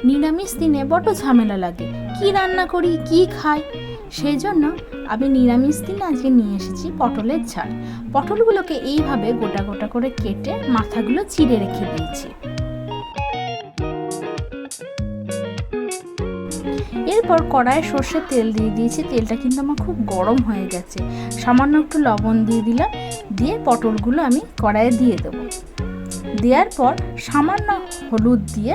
নিরামিষ দিনে বড় ঝামেলা লাগে, কি রান্না করি কি খাই। সেই জন্য আমি নিরামিষ দিনে আজকে নিয়ে এসেছি পটলের ঝাল। পটলগুলোকে এইভাবে গোটা গোটা করে কেটে মাথাগুলো চিড়ে রেখে দিয়েছি। এরপর কড়াইয়ে সর্ষের তেল দিয়ে দিয়েছি। তেলটা কিন্তু আমার খুব গরম হয়ে গেছে। সামান্য একটু লবণ দিয়ে দিলাম, দিয়ে পটলগুলো আমি কড়াইয়ে দিয়ে দেবো। দেওয়ার পর সামান্য হলুদ দিয়ে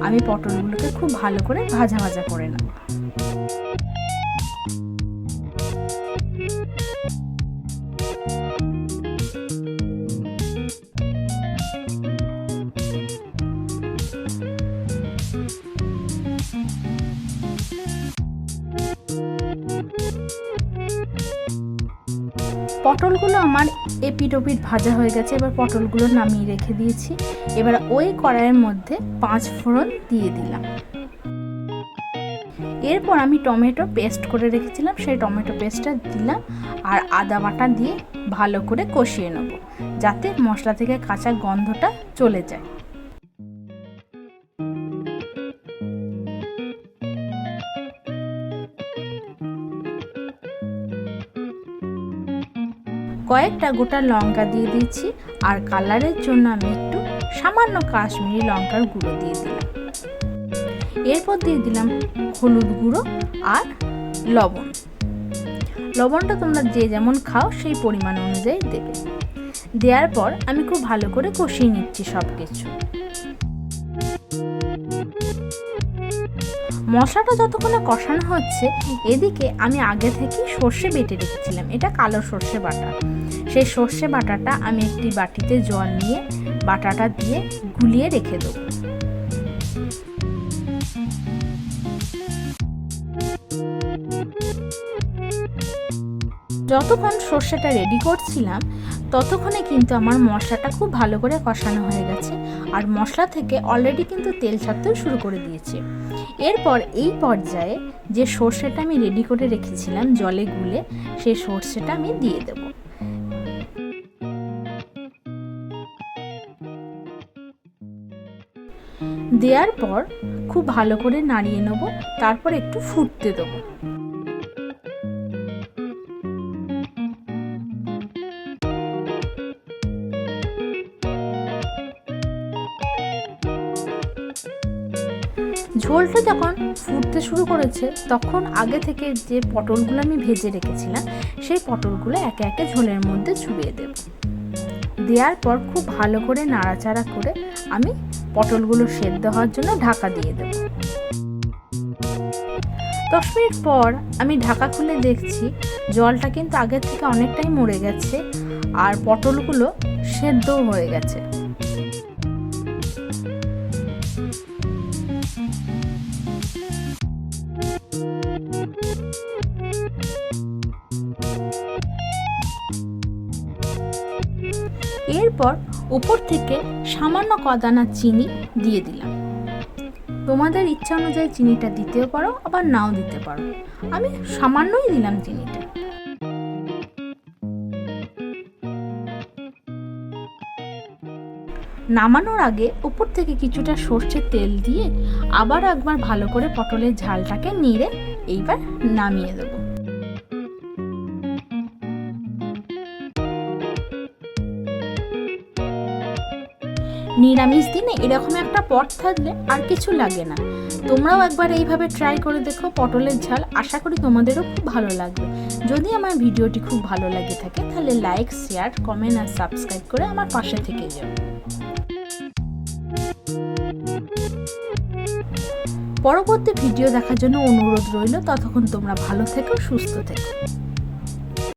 আমি পটলগুলোকে খুব ভালো করে ভাজা ভাজা করে নেব। পটলগুলো আমার এপিট ওপিট ভাজা হয়ে গেছে। এবার পটলগুলো নামিয়ে রেখে দিয়েছি। এবার ওই কড়াইয়ের মধ্যে 5 ফোড়ন দিয়ে দিলাম। এরপর আমি টমেটো পেস্ট করে রেখেছিলাম, সেই টমেটো পেস্টটা দিলাম আর আদা বাটা দিয়ে ভালো করে কষিয়ে নেব, যাতে মশলা থেকে কাঁচা গন্ধটা চলে যায়। কয়েকটা গোটা লঙ্কা দিয়ে দিচ্ছি আর কালারের জন্য আমি একটু সামান্য কাশ্মীরি লঙ্কার গুঁড়ো দিয়ে দিলাম। এরপর দিয়ে দিলাম হলুদ গুঁড়ো আর লবণ। লবণটা তোমরা যে যেমন খাও সেই পরিমাণ অনুযায়ী দেবে। দেওয়ার পর আমি খুব ভালো করে কষিয়ে নিচ্ছি সব কিছু। মশলাটা যতক্ষণে কষানো হচ্ছে, এদিকে আমি আগে থেকে সর্ষে বেটে রেখেছিলাম। এটা কালো সর্ষে বাটা। সেই সর্ষে বাটাটা আমি একটি বাটিতে জল নিয়ে বাটাটা দিয়ে গুলিয়ে রেখে দেবো। যতক্ষণ সর্ষেটা রেডি করছিলাম ততক্ষণে কিন্তু আমার মশলাটা খুব ভালো করে কষানো হয়ে গেছে আর মশলা থেকে অলরেডি কিন্তু তেল ছাড়তেও শুরু করে দিয়েছে। এরপর এই পর্যায়ে যে সর্ষেটা আমি রেডি করে রেখেছিলাম জলে গুলে, সেই সর্ষেটা আমি দিয়ে দেব। দেওয়ার পর খুব ভালো করে নাড়িয়ে নেব, তারপর একটু ফুটতে দেবো। ঝোলটা যখন ফুটতে শুরু করেছে তখন আগে থেকে যে পটলগুলো আমি ভেজে রেখেছিলাম সেই পটলগুলো একে একে ঝোলের মধ্যে চুবিয়ে দেব। দেওয়ার পর খুব ভালো করে নাড়াচাড়া করে আমি পটলগুলো সেদ্ধ হওয়ার জন্য ঢাকা দিয়ে দেব। 10 মিনিট পর আমি ঢাকা খুলে দেখছি জলটা কিন্তু আগের থেকে অনেকটাই মরে গেছে আর পটলগুলো সেদ্ধও হয়ে গেছে। এরপর উপর থেকে সামান্য কদানা চিনি দিয়ে দিলাম। তোমাদের ইচ্ছা অনুযায়ী চিনিটা দিতেও পারো, আবার নাও দিতে পারো। আমি সামান্যই দিলাম চিনিটা। নামানোর আগে উপর থেকে কিছুটা সর্ষের তেল দিয়ে আবার একবার ভালো করে পটলের ঝালটাকে নেড়ে এইবার নামিয়ে দেবো। নিরামিষ দিনে এরকম একটা পদ থাকলে আর কিছু লাগে না। তোমরাও একবার এইভাবে ট্রাই করে দেখো পটলের ঝাল। আশা করি তোমাদেরও খুব ভালো লাগবে। যদি আমার ভিডিওটি খুব ভালো লাগে থাকে তাহলে লাইক, শেয়ার, কমেন্ট আর সাবস্ক্রাইব করে আমার পাশে থেকে যাও। পরবর্তী ভিডিও দেখার জন্য অনুরোধ রইল। ততক্ষণ তোমরা ভালো থেকো, সুস্থ থেকো।